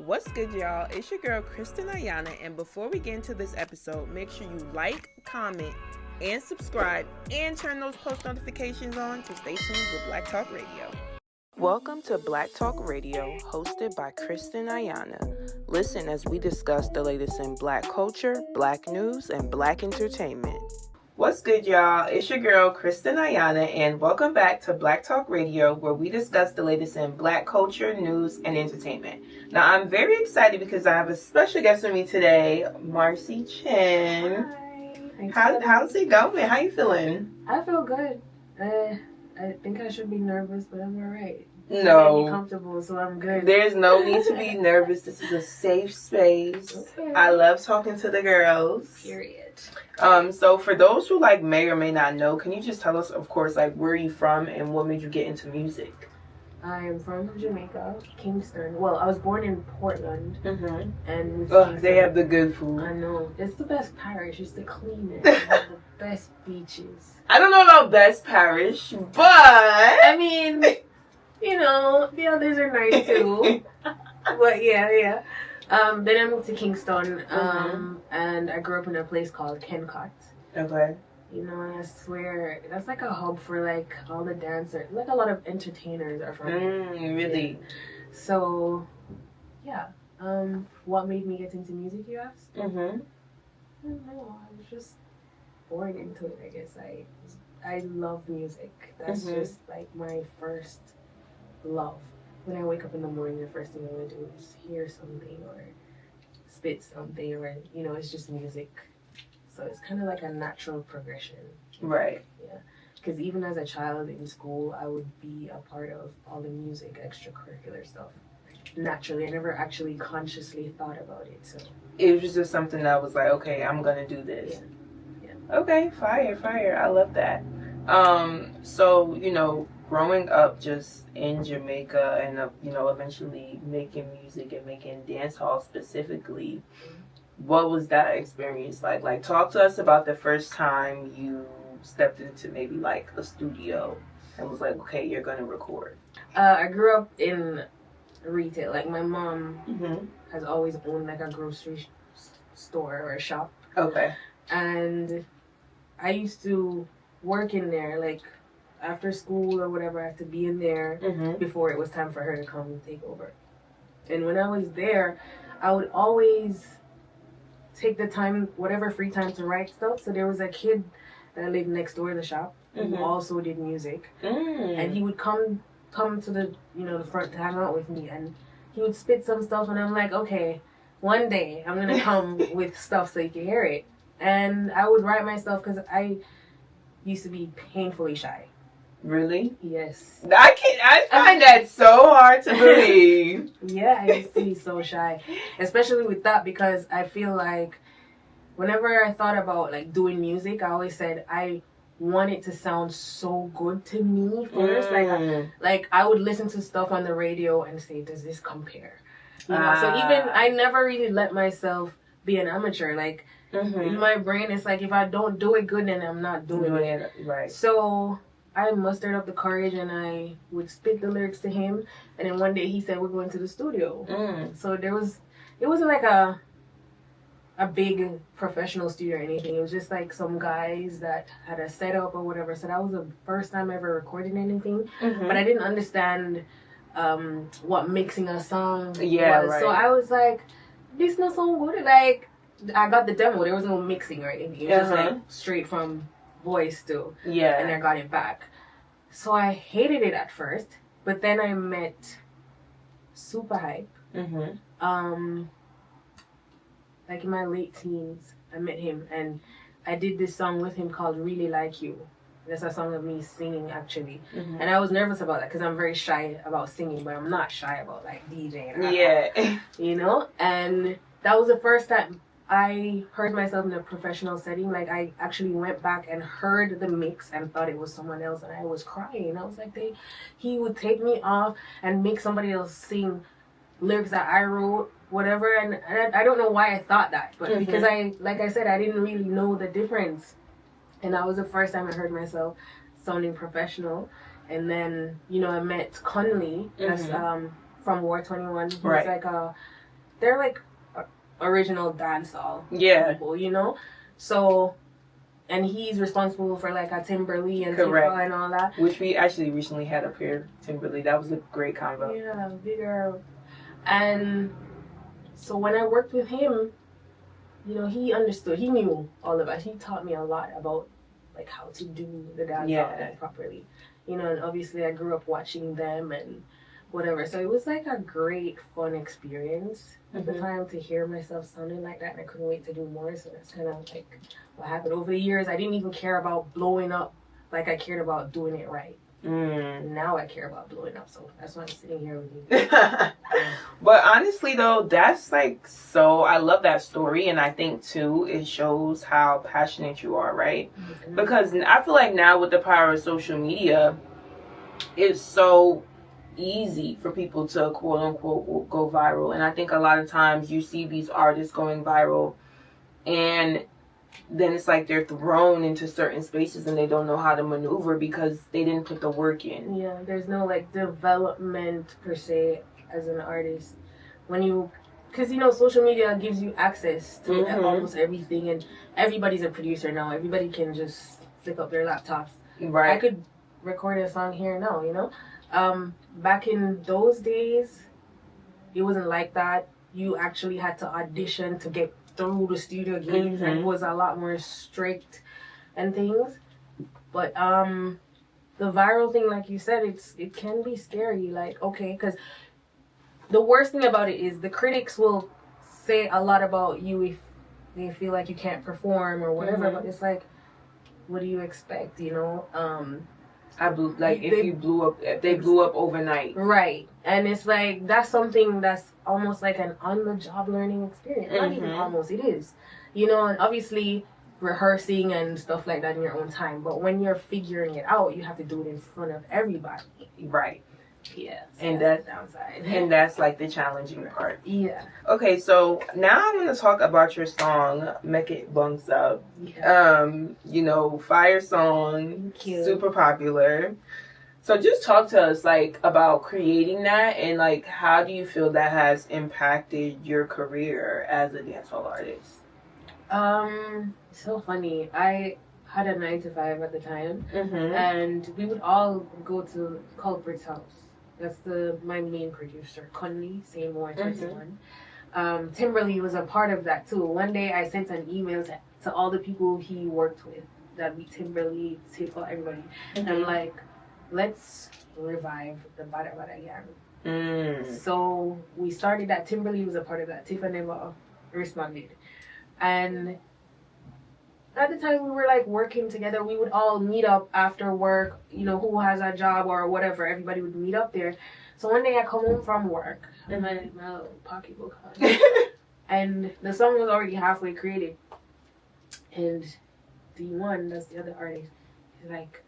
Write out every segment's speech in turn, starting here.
What's good, y'all? It's your girl, Kristen Ayana, and before we get into this episode, make sure you like, comment, and subscribe, and turn those post notifications on to stay tuned with Black Talk Radio. Welcome to Black Talk Radio, hosted by Kristen Ayana. Listen as we discuss the latest in Black culture, Black news, and Black entertainment. What's good, y'all? It's your girl, Kristen Ayana, and welcome back to Black Talk Radio, where we discuss the latest in Black culture, news, and entertainment. Now, I'm very excited because I have a special guest with me today, Marcy Chen. Hi. How's it going? How you feeling? I feel good. I think I should be nervous, but I'm alright. No. I'm comfortable, so I'm good. There's no need to be nervous. This is a safe space. Okay. I love talking to the girls. Period. So for those who may or may not know, can you just tell us, of course, where are you from and what made you get into music? I am from Jamaica, Kingston. Well, I was born in Portland, and they have the good food. I know, it's the best parish. It's the cleanest. They have the best beaches. I don't know about best parish, but I mean, the others are nice too. But yeah. Then I moved to Kingston, and I grew up in a place called Kennecott. Okay. And I swear, that's like a hub for all the dancers. Like a lot of entertainers are from really? Yeah. So, yeah. What made me get into music, you asked? I don't know. I was just born into it, I guess. I love music. That's just my first love. When I wake up in the morning, the first thing I want to do is hear something or spit something, or it's just music. So it's kind of like a natural progression. Right. Yeah. Because even as a child in school, I would be a part of all the music, extracurricular stuff. Naturally, I never actually consciously thought about it. So it was just something that was like, okay, I'm gonna do this. Yeah. Okay, fire. I love that. So growing up just in Jamaica and eventually making music and making dance hall specifically. What was that experience like? Talk to us about the first time you stepped into maybe a studio and was like, okay, you're gonna record. I grew up in retail. My mom has always owned a grocery store or a shop. Okay. And I used to work in there after school or whatever. I had to be in there before it was time for her to come and take over. And when I was there, I would always take the time, whatever free time, to write stuff. So there was a kid that lived next door to the shop who also did music, and he would come to the the front to hang out with me, and he would spit some stuff, and I'm like, okay, one day I'm gonna come with stuff so you can hear it. And I would write my stuff because I used to be painfully shy. Really? Yes. I find that so hard to believe. Yeah, I used to be so shy, especially with that, because I feel like whenever I thought about doing music, I always said I want it to sound so good to me first. I would listen to stuff on the radio and say, does this compare? So even I never really let myself be an amateur. In my brain, it's if I don't do it good, then I'm not doing it. Right. So I mustered up the courage and I would spit the lyrics to him, and then one day he said, we're going to the studio. So it wasn't a big professional studio or anything. It was just some guys that had a setup or whatever. So that was the first time I ever recorded anything. But I didn't understand what mixing a song was. Right. So I was like, this not so good. I got the demo. There was no mixing or anything. It was just straight from voice to, and I got it back. So I hated it at first, but then I met Super Hype. In my late teens, I met him, and I did this song with him called Really Like You. That's a song of me singing, actually. And I was nervous about that because I'm very shy about singing, but I'm not shy about DJing. Yeah. And that was the first time I heard myself in a professional setting. I actually went back and heard the mix and thought it was someone else, and I was crying. I was like, he would take me off and make somebody else sing lyrics that I wrote, whatever, and I don't know why I thought that, but because I said, I didn't really know the difference, and that was the first time I heard myself sounding professional. And then I met Khandy, that's from War 21. He was they're like original dancehall people, you know? So, and he's responsible for like a Timberly and Tifa and all that. Which we actually recently had up here, Timberly. That was a great combo. Yeah, bigger. And so when I worked with him, you know, he understood. He knew all about it. He taught me a lot about like how to do the dancehall properly. You know, and obviously I grew up watching them and whatever. So it was like a great, fun experience at the time to hear myself sounding like that, and I couldn't wait to do more. So that's kind of like what happened. Over the years, I didn't even care about blowing up like I cared about doing it right. Now I care about blowing up, so that's why I'm sitting here with you. But honestly, though, that's like so. I love that story, and I think too it shows how passionate you are, right? Because I feel like now with the power of social media, it's so easy for people to quote unquote go viral, and I think a lot of times you see these artists going viral, and then it's like they're thrown into certain spaces and they don't know how to maneuver because they didn't put the work in. Yeah, there's no like development per se as an artist when you, because you know social media gives you access to almost everything, and everybody's a producer now. Everybody can just flick up their laptops. Right. I could record a song here now, you know. Back in those days, it wasn't like that. You actually had to audition to get through the studio gates, and it was a lot more strict and things. But the viral thing, like you said, it can be scary. Like, okay, because the worst thing about it is the critics will say a lot about you if they feel like you can't perform or whatever. But it's like, what do you expect? You know. If they blew up overnight. Right. And it's like, that's something that's almost like an on-the-job learning experience. Not even almost, it is. You know, and obviously rehearsing and stuff like that in your own time. But when you're figuring it out, you have to do it in front of everybody. Right. Yeah. So and that's the downside. And that's like the challenging part. Yeah. Okay, so now I want to talk about your song, Make It Bunks Up. Yeah. You know, fire song, super popular. So just talk to us like about creating that, and like how do you feel that has impacted your career as a dancehall artist? So funny. I had a 9-to-5 at the time, and we would all go to Culprit's house. That's my main producer, Khandy, same 121. Timberly was a part of that too. One day I sent an email to all the people he worked with. That'd be Timberly, Tifa, everybody. And I'm like, let's revive the Bada Bada Gang. So we started that. Timberly was a part of that. Tifa never responded. And at the time we were like working together. We would all meet up after work, you know, who has a job or whatever. Everybody would meet up there. So one day I come home from work and my little pocketbook on, and the song was already halfway created. And D1, that's the other artist, he's like,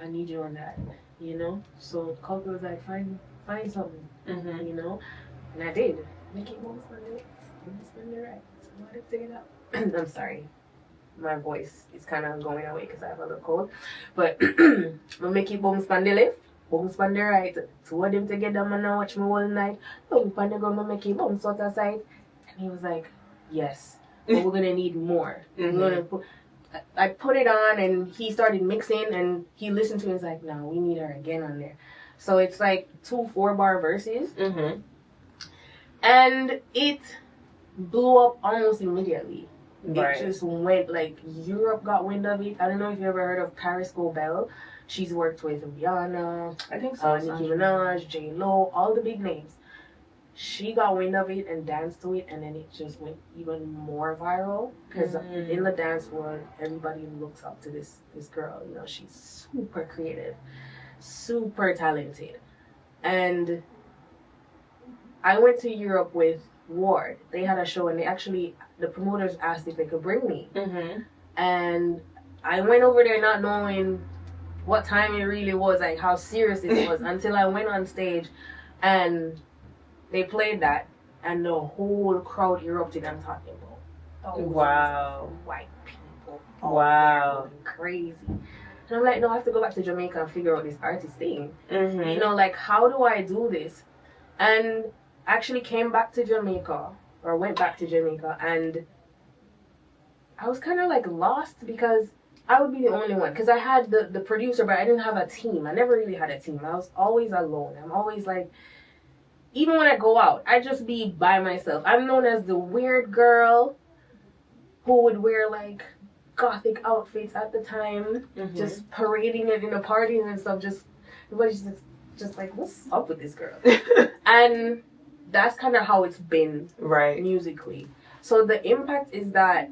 I need you on that, you know? So Culprit was like, find something, you know? And I did. Make it more fun, right? So I wanted to take it out. I'm sorry. My voice is kind of going away because I have a little cold. But I make it boom span the left, boom span the right. Two of them together, man, I watch me all night. Boom span the ground, I make it boom sort of side. And he was like, yes, but we're going to need more. I put it on and he started mixing and he listened to it and was like, no, we need her again on there. So it's like 2 4-bar verses. And it blew up almost immediately. It just went, like, Europe got wind of it. I don't know if you ever heard of Paris Gobel. She's worked with Rihanna, I think so. Nicki Minaj, J-Lo, all the big names. She got wind of it and danced to it, and then it just went even more viral. Because in the dance world, everybody looks up to this girl. You know, she's super creative, super talented. And I went to Europe with Ward. They had a show, and the promoters asked if they could bring me. And I went over there not knowing what time it really was, like how serious it was, until I went on stage and they played that, and the whole crowd erupted. I'm talking about white people. Going crazy. And I'm like, no, I have to go back to Jamaica and figure out this artist thing. You know, like, how do I do this? And actually came back to Jamaica, or went back to Jamaica, and I was kind of like lost because I would be the only one. Because I had the producer, but I didn't have a team. I never really had a team. I was always alone. I'm always like, even when I go out, I just be by myself. I'm known as the weird girl who would wear like gothic outfits at the time, just parading it in the parties and stuff. Just everybody's just like, what's up with this girl? And that's kind of how it's been, right, musically. So the impact is that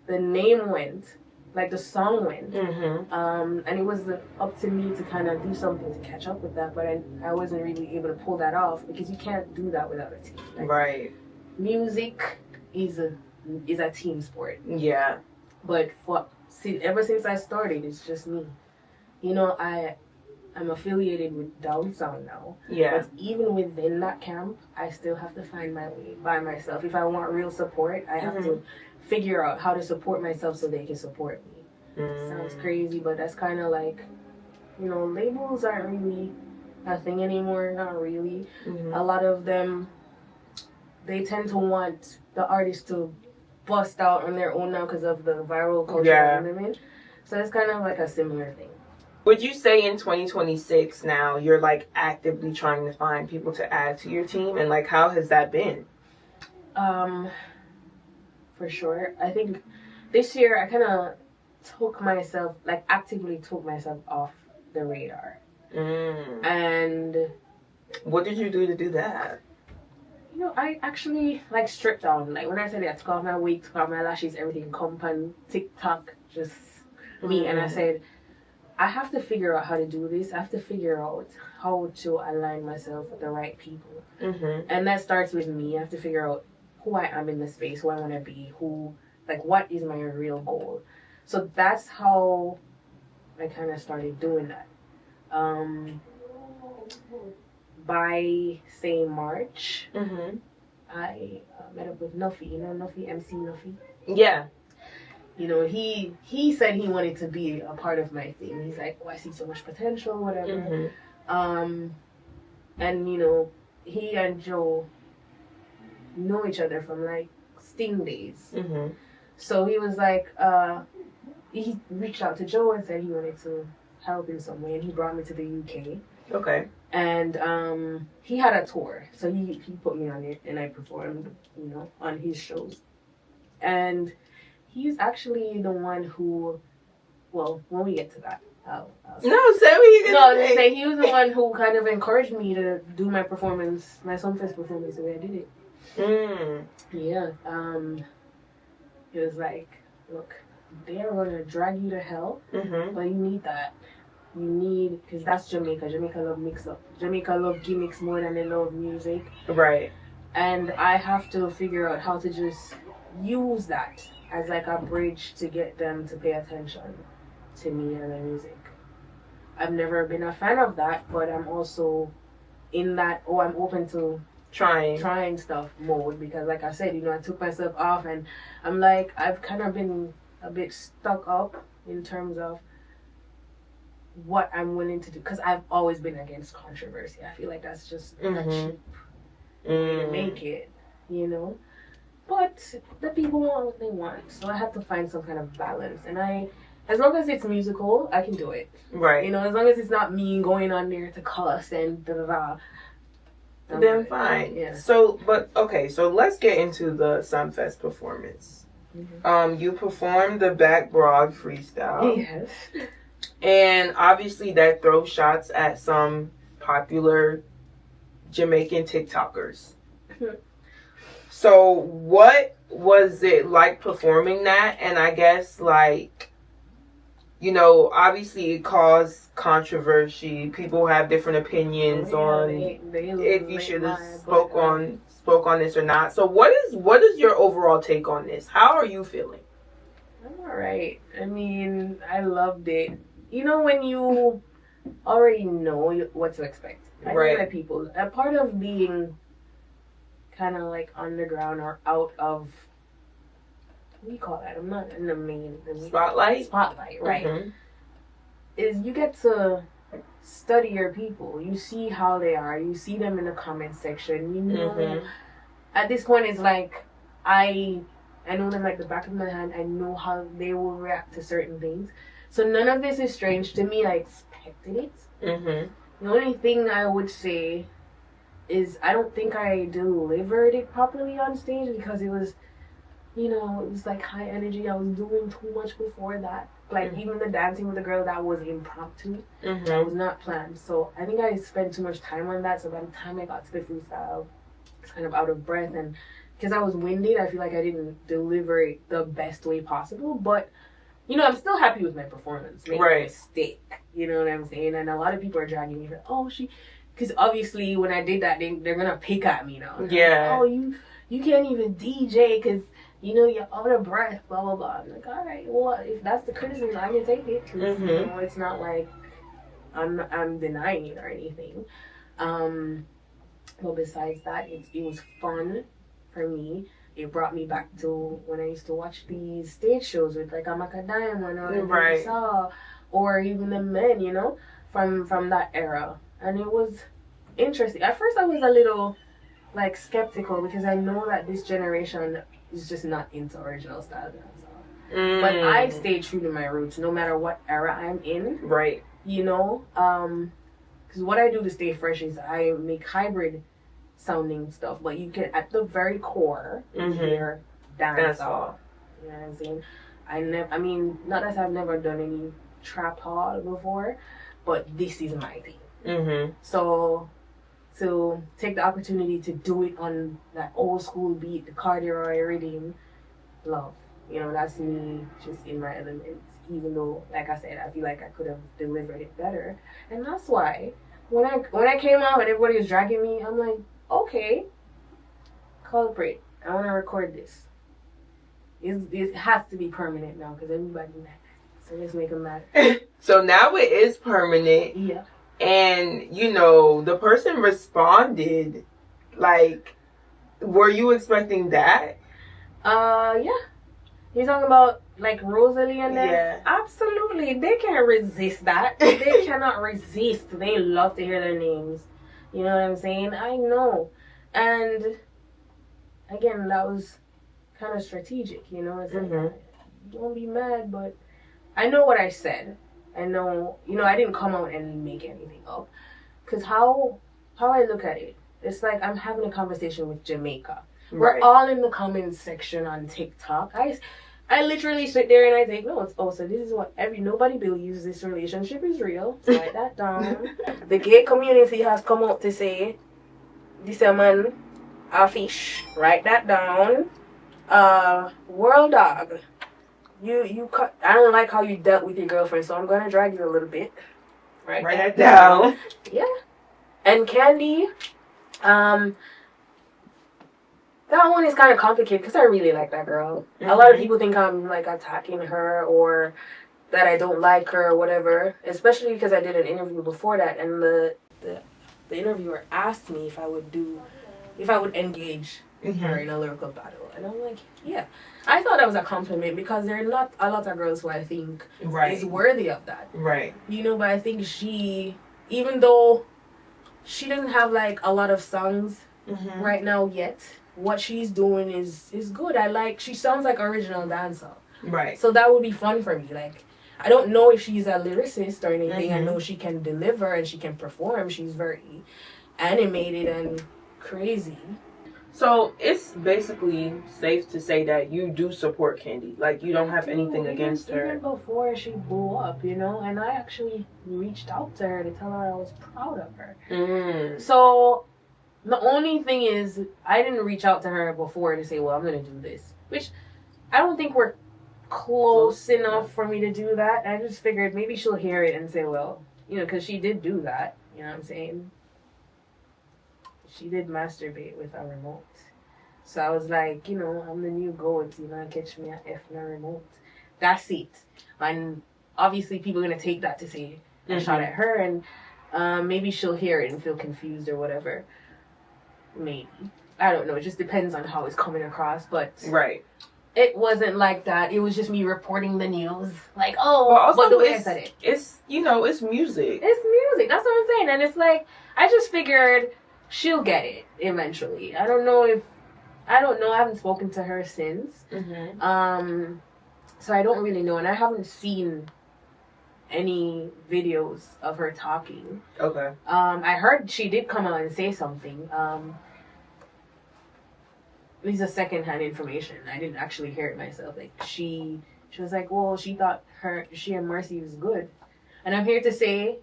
the name went, like the song went, and it was up to me to kind of do something to catch up with that. But I wasn't really able to pull that off because you can't do that without a team. Like, right. Music is a team sport. Yeah. But ever since I started, it's just me. You know, I'm affiliated with Down Sound now. Yeah. But even within that camp, I still have to find my way by myself. If I want real support, I have to figure out how to support myself so they can support me. Sounds crazy, but that's kind of like, you know, labels aren't really a thing anymore. Not really. A lot of them, they tend to want the artist to bust out on their own now because of the viral culture that we live in. So it's kind of like a similar thing. Would you say in 2026 now you're like actively trying to find people to add to your team, and like how has that been? For sure. I think this year I kind of actively took myself off the radar. And what did you do to do that? You know, I actually like stripped down. Like when I said I took off my wig, took off my lashes, everything, comp and TikTok, just me. And I said, I have to figure out how to do this. I have to figure out how to align myself with the right people. And that starts with me. I have to figure out who I am in the space, who I want to be, what is my real goal. So that's how I kind of started doing that. By, say, March, I met up with Nuffy. You know Nuffy, MC Nuffy? Yeah. You know, he said he wanted to be a part of my thing. He's like, oh, I see so much potential, whatever. And, you know, he and Joe know each other from, like, Sting days. So he was like, he reached out to Joe and said he wanted to help in some way. And he brought me to the UK. Okay. And he had a tour. So he put me on it and I performed, you know, on his shows. And he's actually the one who, well, when we get to that, I'll say. No, say what you're gonna say. Say he was the one who kind of encouraged me to do my performance, my Sumfest performance the way I did it. Yeah. He was like, look, they are going to drag you to hell, but you need that. You need, because that's Jamaica. Jamaica love mix-up. Jamaica love gimmicks more than they love music. Right. And I have to figure out how to just use that as like a bridge to get them to pay attention to me and my music. I've never been a fan of that, but I'm also in that, I'm open to trying stuff mode, because like I said, you know, I took myself off and I'm like, I've kind of been a bit stuck up in terms of what I'm willing to do, because I've always been against controversy. I feel like that's just a cheap way to make it, you know. But the people want what they want, so I have to find some kind of balance. And as long as it's musical, I can do it. Right. You know, as long as it's not me going on there to cuss and da da da. Then fine. Yeah. So let's get into the Sumfest performance. You performed the Back Broad freestyle. Yes. And obviously that throws shots at some popular Jamaican TikTokers. So what was it like performing that? And I guess, like, you know, obviously it caused controversy. People have different opinions on if you should have spoke on this or not. So what is your overall take on this? How are you feeling? I'm alright. I mean, I loved it. You know, when you already know what to expect. I know that people, a part of being kind of like underground or out of, what do you call that? I'm not in the main spotlight, right? Is you get to study your people. You see how they are. You see them in the comment section. You know, at this point, it's like I know them like the back of my hand. I know how they will react to certain things. So none of this is strange to me. I expected it. The only thing I would say is I don't think I delivered it properly on stage because it was, you know, it was like high energy. I was doing too much before that. Like even the dancing with the girl, that was impromptu. That was not planned. So I think I spent too much time on that. So by the time I got to the freestyle, I was kind of out of breath, and because I was winded, I feel like I didn't deliver it the best way possible. But you know, I'm still happy with my performance. Make no mistake. You know what I'm saying? And a lot of people are dragging me for, oh, because obviously when I did that, they're gonna pick at me now. Yeah. Like, oh, you can't even DJ because you know you're out of breath. Blah blah blah. I'm like, all right, well, if that's the criticism, I can take it. You know, it's not like I'm denying it or anything. But besides that, it was fun for me. It brought me back to when I used to watch these stage shows with like a Macadam or Saw, or even the men, you know, from that era. And it was interesting. At first I was a little like skeptical because I know that this generation is just not into original style dance. But I stay true to my roots no matter what era I'm in. Right. You know? Because what I do to stay fresh is I make hybrid sounding stuff, but you can at the very core hear dancehall. You know what I'm saying? I mean, not that I've never done any trap hall before, but this is my thing. So to take the opportunity to do it on that old school beat, the corduroy rhythm, love. You know, that's me just in my elements. Even though, like I said, I feel like I could have delivered it better, and that's why when I came out and everybody was dragging me, I'm like, okay, culprit, I want to record this. It has to be permanent now because everybody's mad. So let's make them mad. So now it is permanent. Yeah. And, you know, the person responded. Like, were you expecting that? Yeah. You're talking about, like, Rosalie and them? Yeah. Absolutely. They can't resist that. They cannot resist. They love to hear their names. You know what I'm saying? I know. And, again, that was kind of strategic, you know? It's like, don't be mad, but I know what I said. I know, you know, I didn't come out and make anything up. Because how I look at it, it's like I'm having a conversation with Jamaica. We're all in the comments section on TikTok. I literally sit there and I take notes. Oh, so this is what nobody believes this relationship is real. Write that down. The gay community has come out to say, this a man, a fish. Write that down. World dog. You cut. I don't like how you dealt with your girlfriend, so I'm gonna drag you a little bit. Write that down. Yeah. And Khandy, that one is kind of complicated because I really like that girl. A lot of people think I'm like attacking her or that I don't like her or whatever. Especially because I did an interview before that, and the interviewer asked me if I would engage her in a lyrical battle, and I'm like, yeah. I thought that was a compliment because there are not a lot of girls who I think is worthy of that. Right. You know, but I think she, even though she doesn't have like a lot of songs right now yet, what she's doing is good. She sounds like original dancer. Right. So that would be fun for me. Like, I don't know if she's a lyricist or anything. I know she can deliver and she can perform. She's very animated and crazy. So it's basically safe to say that you do support Khandy. Like, you don't have anything against her. Even before she blew up, you know, and I actually reached out to her to tell her I was proud of her. So the only thing is, I didn't reach out to her before to say, well, I'm going to do this. Which I don't think we're close enough for me to do that. I just figured maybe she'll hear it and say, well, you know, because she did do that. You know what I'm saying? She did masturbate with a remote. So I was like, you know, I'm the new goat, you know, catch me at F na remote. That's it. And obviously people are going to take that to say I shot at her, and maybe she'll hear it and feel confused or whatever. Maybe. I don't know. It just depends on how it's coming across. But It wasn't like that. It was just me reporting the news. Like, oh, Well, also, but the way I said it. It's, it's music. It's music. That's what I'm saying. And it's like, I just figured she'll get it eventually. I don't know. I haven't spoken to her since. Mm-hmm. So I don't really know. And I haven't seen any videos of her talking. Okay. I heard she did come out and say something. These are secondhand information. I didn't actually hear it myself. Like she was like, well, she thought she and Marcy was good, and I'm here to say,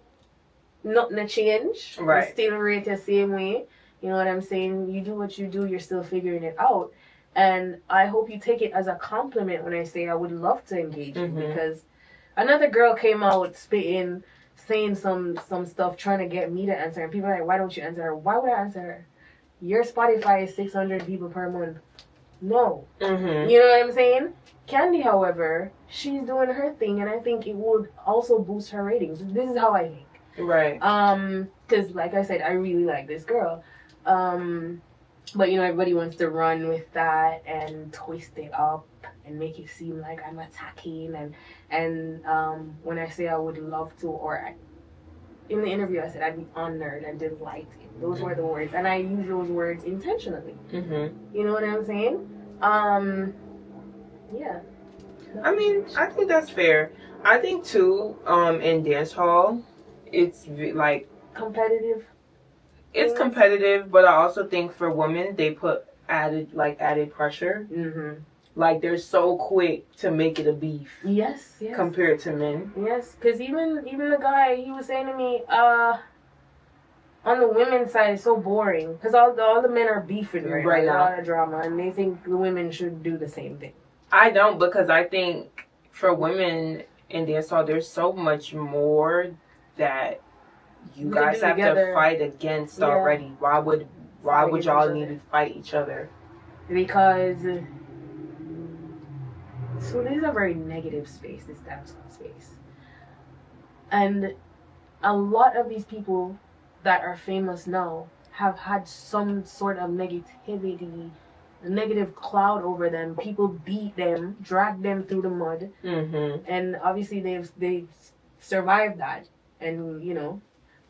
nothing change. Right. You still rate the same way. You know what I'm saying? You do what you do. You're still figuring it out, and I hope you take it as a compliment when I say I would love to engage you, because another girl came out spitting, saying some stuff, trying to get me to answer, and people are like, why don't you answer her? Why would I answer her? Your Spotify is 600 people per month. No. Mm-hmm. You know what I'm saying? Khandy, however, she's doing her thing, and I think it would also boost her ratings. This is how I think. Right. Because, like I said, I really like this girl. But, everybody wants to run with that and twist it up and make it seem like I'm attacking. And when I say I would love to, in the interview, I said I'd be honored and delighted. Those were the words. And I use those words intentionally. Mm-hmm. You know what I'm saying? Yeah. I mean, I think that's fair. I think, too, in dance hall, it's, like... competitive? It's competitive, but I also think for women, they put added pressure. Mm-hmm. Like, they're so quick to make it a beef. Yes. Compared to men. Yes, because even the guy, he was saying to me, on the women's side, it's so boring. Because all the men are beefing right now. A lot of drama, and they think the women should do the same thing. I don't, because I think for women in dancehall, there's so much more that you guys have to fight against already. Why would y'all need to fight each other? Because... So this is a very negative space, this dancehall space. And a lot of these people that are famous now have had some sort of negativity, a negative cloud over them. People beat them, drag them through the mud. Mm-hmm. And obviously they've survived that. And,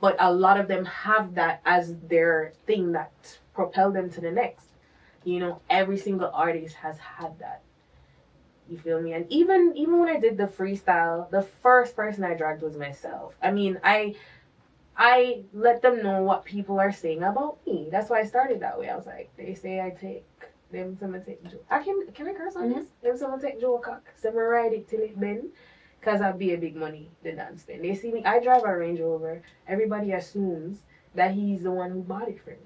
but a lot of them have that as their thing that propelled them to the next. Every single artist has had that. You feel me? And even when I did the freestyle, the first person I dragged was myself. I mean, I let them know what people are saying about me. That's why I started that way. I was like, they say I take them, someone take Joe. Can I curse on this? Them someone take Joe cock. Someone ride it till it bend. Cause I'll be a big money the dance spend. They see me. I drive a Range Rover. Everybody assumes that he's the one who bought it for me.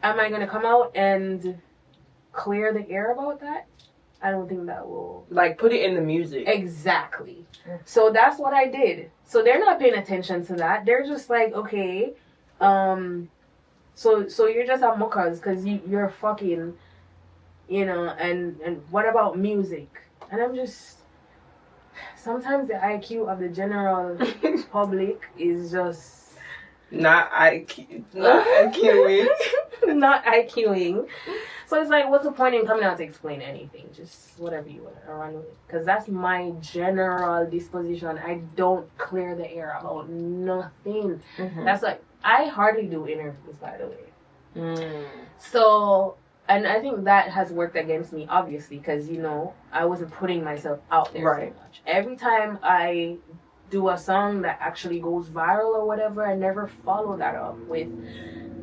Am I gonna come out and clear the air about that? I don't think that will... Like, put it in the music. Exactly. So that's what I did. So they're not paying attention to that. They're just like, okay, so you're just a muckas because you're fucking, and what about music? And I'm just... Sometimes the IQ of the general public is just... Not IQing. Not IQing. So it's like, what's the point in coming out to explain anything? Just whatever you want to run with. Because that's my general disposition. I don't clear the air about nothing. Mm-hmm. That's like, I hardly do interviews, by the way. Mm. So, and I think that has worked against me, obviously, because, I wasn't putting myself out there so much. Every time I do a song that actually goes viral or whatever, I never follow that up with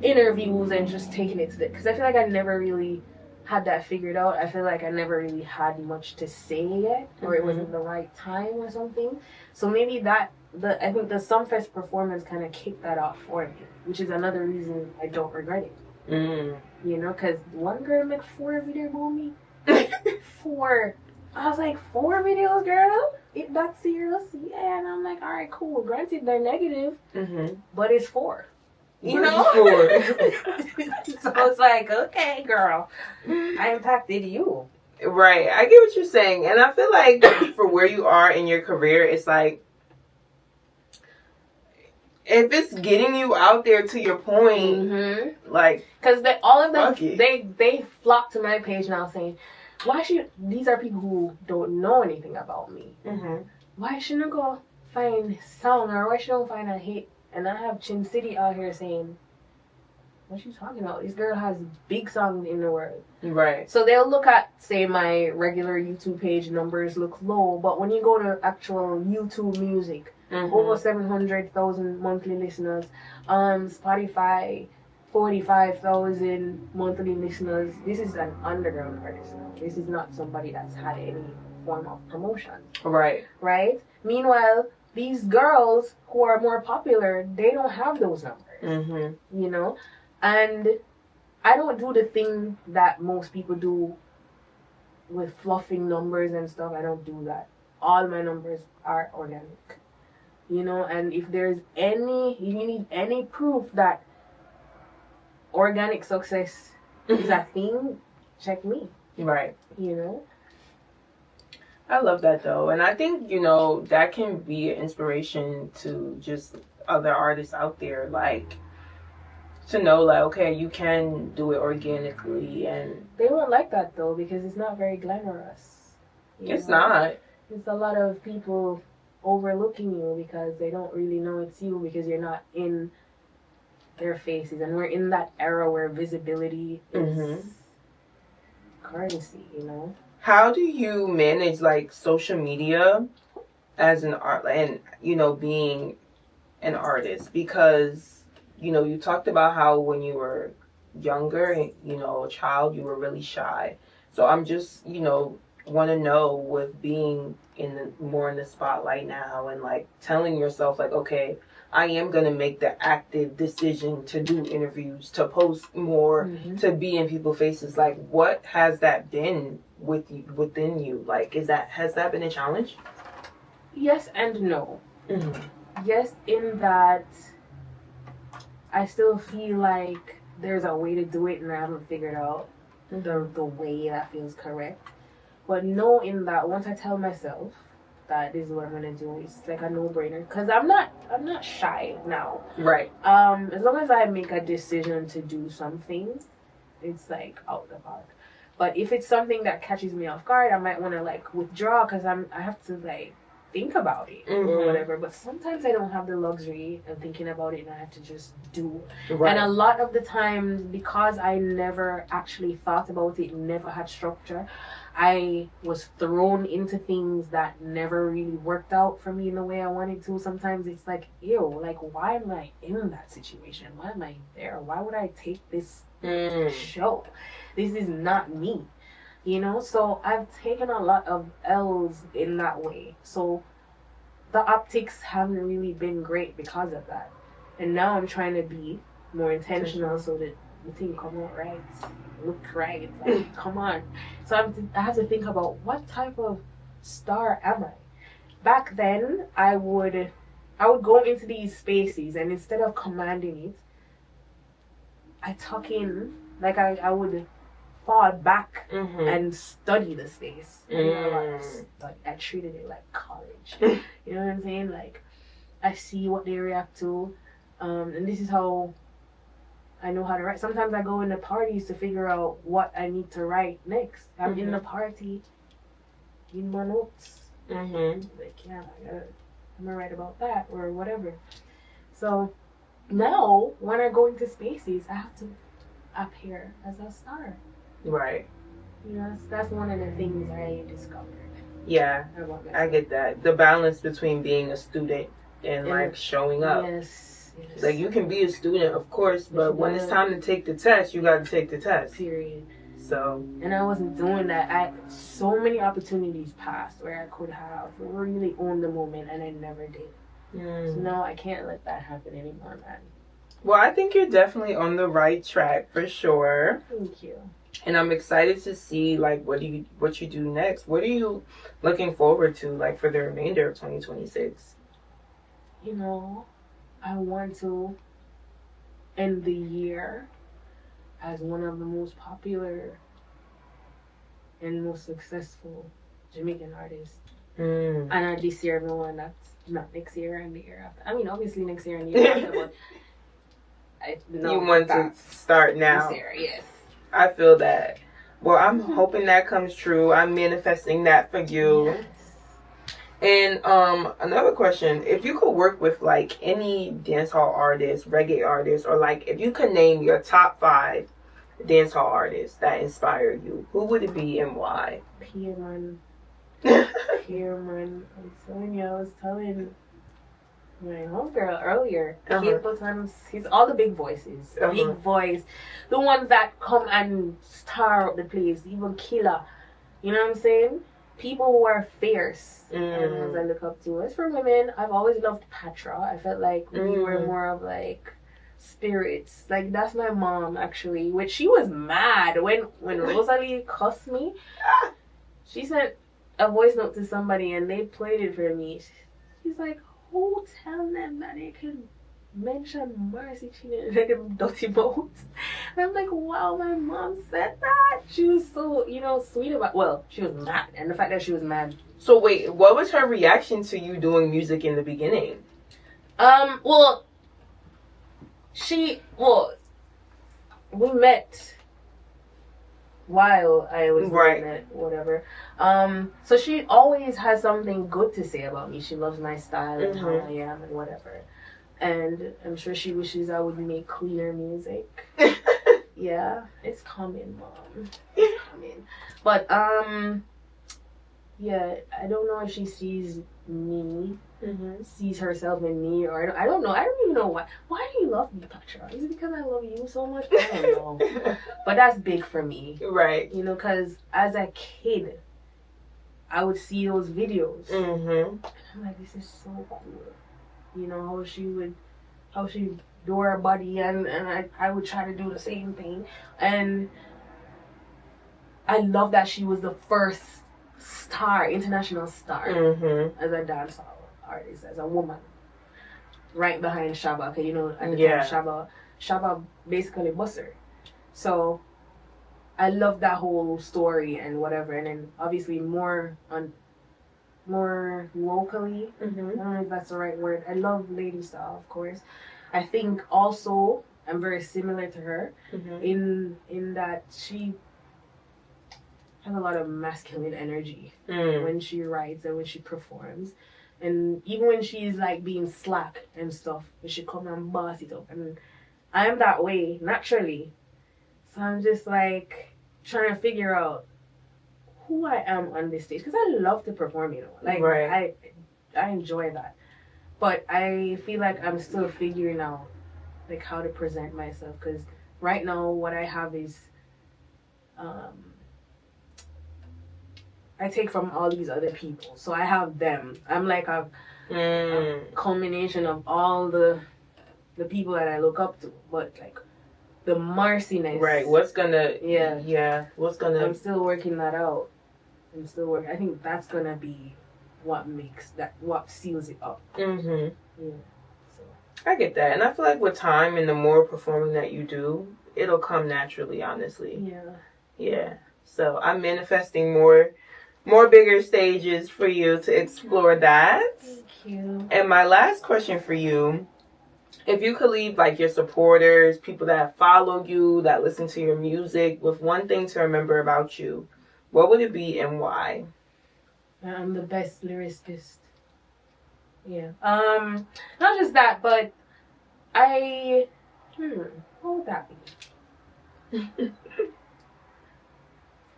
interviews and just taking it to because I feel like I never really had that figured out. I feel like I never really had much to say yet, or it wasn't the right time or something. So maybe I think the Sumfest performance kind of kicked that off for me, which is another reason I don't regret it. Because one girl made 4 videos about me. 4. I was like, 4 videos, girl? That's serious? Yeah. And I'm like, all right, cool. Granted, they're negative, but it's 4. So it's like, okay, girl, I impacted you. Right. I get what you're saying. And I feel like for where you are in your career, it's like, if it's getting you out there to your point, like, because all of them, it. they flock to my page now saying, why should these are people who don't know anything about me? Why shouldn't I go find song, or why shouldn't I find a hit? And I have Chin City out here saying, what you talking about? This girl has big songs in the world. Right. So they'll look at, say, my regular YouTube page numbers look low, but when you go to actual YouTube music, over 700,000 monthly listeners. Spotify, 45,000 monthly listeners. This is an underground artist now. This is not somebody that's had any form of promotion. Right. Right? Meanwhile, these girls who are more popular, they don't have those numbers. You know? And I don't do the thing that most people do with fluffing numbers and stuff. I don't do that. All my numbers are organic. You know, and if you need any proof that organic success is a thing, check me. Right. You know? I love that though. And I think, you know, that can be an inspiration to just other artists out there. Like, to know, like, okay, you can do it organically. And they won't like that though, because it's not very glamorous. It's not. It's a lot of people overlooking you because they don't really know it's you, because you're not in their faces. And we're in that era where visibility is currency, you know? How do you manage, like, social media as an art, and, you know, being an artist? Because, you know, you talked about how when you were younger, you know, a child, you were really shy. So I'm just, you know, want to know, with being more in the spotlight now, and like telling yourself, like, okay, I am going to make the active decision to do interviews, to post more, to be in people's faces. Like, what has that been within you? Like, has that been a challenge? Yes and no. Yes, in that I still feel like there's a way to do it and I haven't figured out the way that feels correct. But no, in that once I tell myself that this is what I'm gonna do, it's like a no-brainer. Because I'm not shy now. Right. As long as I make a decision to do something, it's like out the park. But if it's something that catches me off guard, I might want to like withdraw because I have to like think about it or whatever. But sometimes I don't have the luxury of thinking about it and I have to just do. Right. And a lot of the times, because I never actually thought about it, never had structure, I was thrown into things that never really worked out for me in the way I wanted to. Sometimes it's like, ew, like, why am I in that situation? Why am I there? Why would I take this show? This is not me, you know? So I've taken a lot of L's in that way. So the optics haven't really been great because of that. And now I'm trying to be more intentional so that the thing come out right. Look right. It's like, come on. So I have to think about, what type of star am I? Back then, I would go into these spaces, and instead of commanding it, I tuck in, like I would fall back and study the space. You know, like I treated it like college. You know what I'm saying? Like, I see what they react to, and this is how I know how to write. Sometimes I go into parties to figure out what I need to write next. I'm in the party, in my notes. Like, yeah, I'm gonna write about that or whatever. So now, when I go into spaces, I have to appear as a star. Right. You know, that's one of the things I discovered. Yeah, I get that. The balance between being a student and like showing up. Yes. Like, you can be a student, of course, but when it's time to take the test, you got to take the test. Period. So. And I wasn't doing that. So many opportunities passed where I could have really owned the moment, and I never did. So now I can't let that happen anymore, man. Well, I think you're definitely on the right track for sure. Thank you. And I'm excited to see like what you do next. What are you looking forward to, like, for the remainder of 2026? You know, I want to end the year as one of the most popular and most successful Jamaican artists And this year, no one that's not next year and the year after. I mean, obviously next year and the year after, but you want to start now. This year, yes. I feel that. Well, I'm hoping that comes true. I'm manifesting that for you. Yes. And another question: if you could work with like any dancehall artist, reggae artist, or like if you could name your top 5 dancehall artists that inspire you, who would it be and why? Pierman. I'm telling you, I was telling my homegirl earlier. He's all the big voices. Big voice. The ones that come and star up the place. Even Killer. You know what I'm saying? People who are fierce. And ones I look up to. As for women, I've always loved Patra. I felt like we were more of like spirits. Like that's my mom actually. Which she was mad when Rosalie cussed me. She sent a voice note to somebody and they played it for me. She's like, who tell them that they can mention Marcy cheating in them dirty boats? And I'm like, wow, my mom said that. She was so, sweet about. Well, she was mad, and the fact that she was mad. So wait, what was her reaction to you doing music in the beginning? We met while I was doing it, whatever. So she always has something good to say about me. She loves my style and how I am and whatever. And I'm sure she wishes I would make cleaner music. Yeah, it's coming, Mom. It's coming. But, yeah, I don't know if she sees me, sees herself in me, or I don't know. I don't even know why. Why do you love me, Patra? Is it because I love you so much? I don't know. But that's big for me. Right. Because as a kid, I would see those videos. And I'm like, this is so cool. How she do her body, and I would try to do the same thing. And I love that she was the first international star, as a dancehall artist, as a woman, right behind Shabba. Because at the time Shabba basically bust her. So I love that whole story and whatever. And then obviously more locally. I don't know if that's the right word. I love Lady Style, of course. I think also I'm very similar to her in that she has a lot of masculine energy when she writes and when she performs. And even when she's like being slack and stuff, she come and boss it up. And I'm that way naturally. So I'm just like trying to figure out who I am on this stage. Because I love to perform, I enjoy that. But I feel like I'm still figuring out like how to present myself. Because right now what I have is I take from all these other people. So I have them. I'm like a culmination of all the people that I look up to. But like the Marciness. Right. What's gonna... Yeah. What's gonna... I'm still working that out. I think that's gonna be what seals it up. Yeah. So I get that. And I feel like with time and the more performing that you do, it'll come naturally, honestly. Yeah. So I'm manifesting more bigger stages for you to explore that. Thank you. And my last question for you, if you could leave like your supporters, people that follow you, that listen to your music, with one thing to remember about you, what would it be and why? I'm the best lyricist. Yeah. Not just that, but what would that be?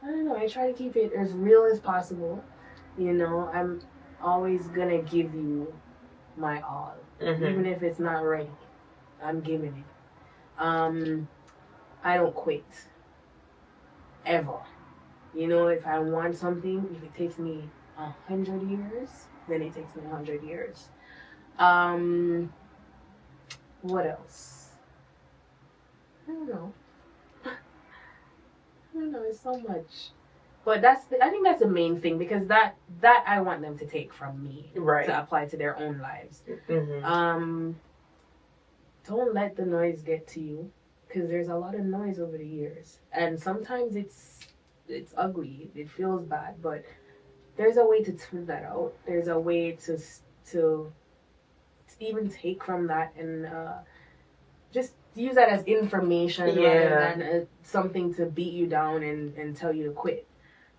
I don't know. I try to keep it as real as possible. I'm always gonna give you my all. Even if it's not ready, I'm giving it. I don't quit. Ever. If I want something, if it takes me 100 years, then it takes me 100 years. What else? I don't know. It's so much. But I think that's the main thing, because that I want them to take from me, to apply to their own lives. Don't let the noise get to you, because there's a lot of noise over the years, and sometimes it's ugly. It feels bad, but there's a way to tune that out. There's a way to even take from that and just use that as information rather than something to beat you down and tell you to quit.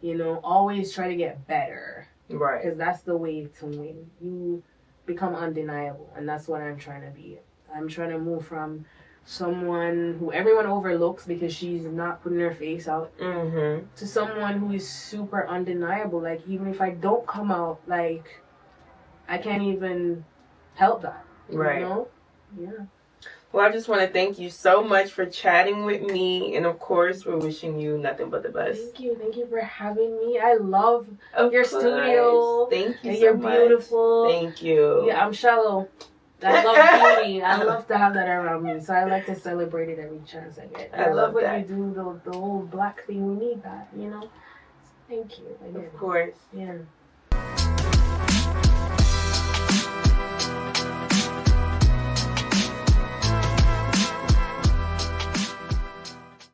You know, always try to get better. Right. Because that's the way to win. You become undeniable, and that's what I'm trying to be. I'm trying to move from someone who everyone overlooks because she's not putting her face out to someone who is super undeniable. Like, even if I don't come out, like, I can't even help that. Right. You know? Yeah. Well, I just want to thank you so much for chatting with me. And, of course, we're wishing you nothing but the best. Thank you. Thank you for having me. I love your studio. Thank you so you're much. Beautiful. Thank you. Yeah, I'm shallow. I love beauty. I love to have that around me. So I like to celebrate it every chance I get. I love what you do, the whole black thing. We need that, you know? Thank you. Of course. Yeah.